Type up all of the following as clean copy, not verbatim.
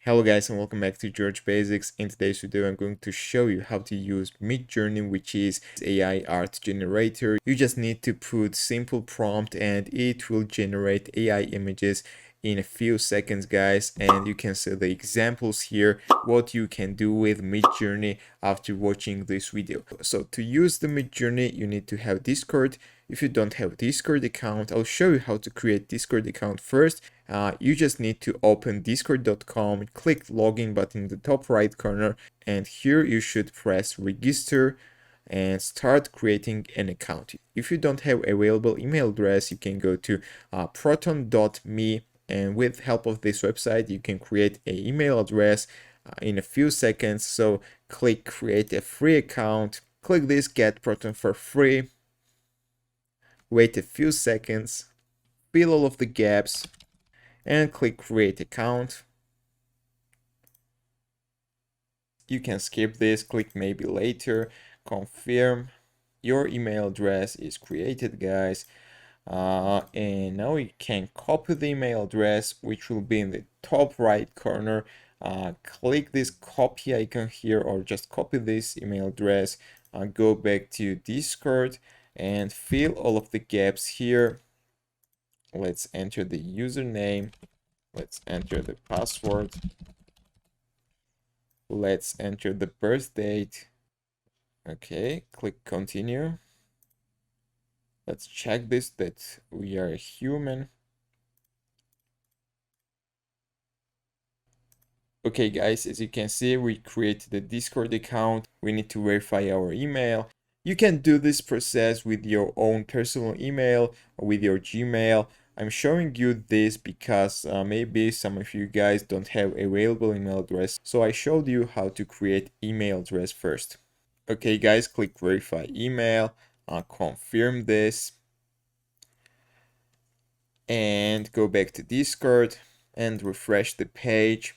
Hello guys and welcome back to George Basics. In today's video I'm going to show you how to use Midjourney, which is AI art generator. You just need to put simple prompt and it will generate AI images in a few seconds, guys, and you can see the examples here what you can do with Midjourney after watching this video. So to use the Midjourney you need to have Discord. If you don't have a Discord account, I'll show you how to create Discord account first. You just need to open discord.com, click login button in the top right corner, and here you should press register and start creating an account. If you don't have available email address, you can go to proton.me, and with help of this website you can create an email address in a few seconds. So click create a free account, click this get Proton for free, wait a few seconds, fill all of the gaps, and click create account. You can skip this, click maybe later, confirm. Your email address is created, guys. And now you can copy the email address, which will be in the top right corner. Click this copy icon here, or just copy this email address. Go back to Discord and fill all of the gaps here. Let's enter the username. Let's enter the password. Let's enter the birth date. Okay, click continue. Let's check this, that we are a human. Okay guys, as you can see, we created a Discord account. We need to verify our email. You can do this process with your own personal email or with your Gmail. I'm showing you this because maybe some of you guys don't have available email address. So I showed you how to create email address first. Okay guys, click verify email, confirm this, and go back to Discord and refresh the page.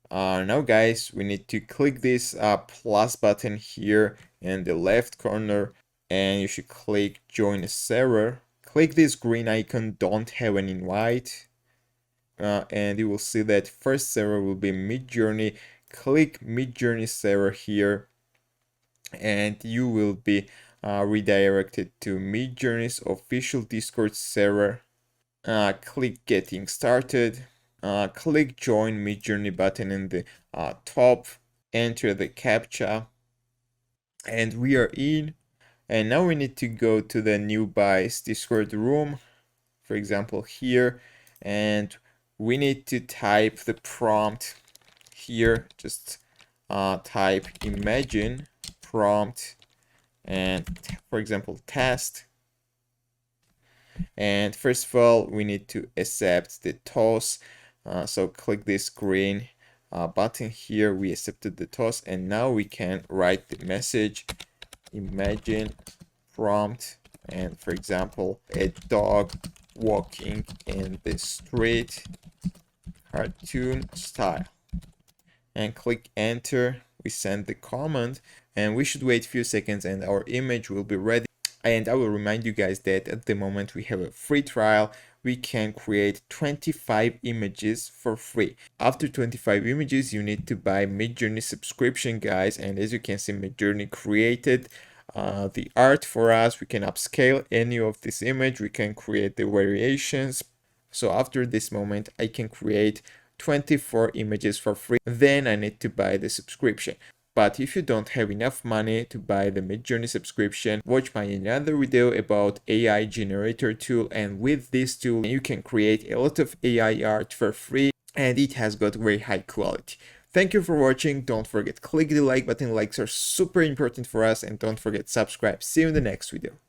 Now guys, we need to click this plus button here in the left corner, and you should click join a server. Click this green icon, don't have an invite, and you will see that first server will be Midjourney. Click Midjourney server here and you will be redirected to Midjourney's official Discord server. Click getting started. Click join Midjourney button in the top, enter the captcha, and we are in. And now we need to go to the newbie Discord room, for example here, and we need to type the prompt here. Just type imagine prompt and for example test. And first of all we need to accept the toss, so click this green button here. We accepted the toss, and now we can write the message imagine prompt, and for example a dog walking in the street cartoon style, and click enter. We send the command and we should wait a few seconds and our image will be ready. And I will remind you guys that at the moment we have a free trial. We can create 25 images for free. After 25 images you need to buy Midjourney subscription, guys, and as you can see Midjourney created the art for us. We can upscale any of this image, we can create the variations. So after this moment I can create 24 images for free, then I need to buy the subscription. But if you don't have enough money to buy the Midjourney subscription, watch my another video about AI generator tool, and with this tool you can create a lot of AI art for free and it has got very high quality. Thank you for watching. Don't forget click the like button. Likes are super important for us, and don't forget subscribe. See you in the next video.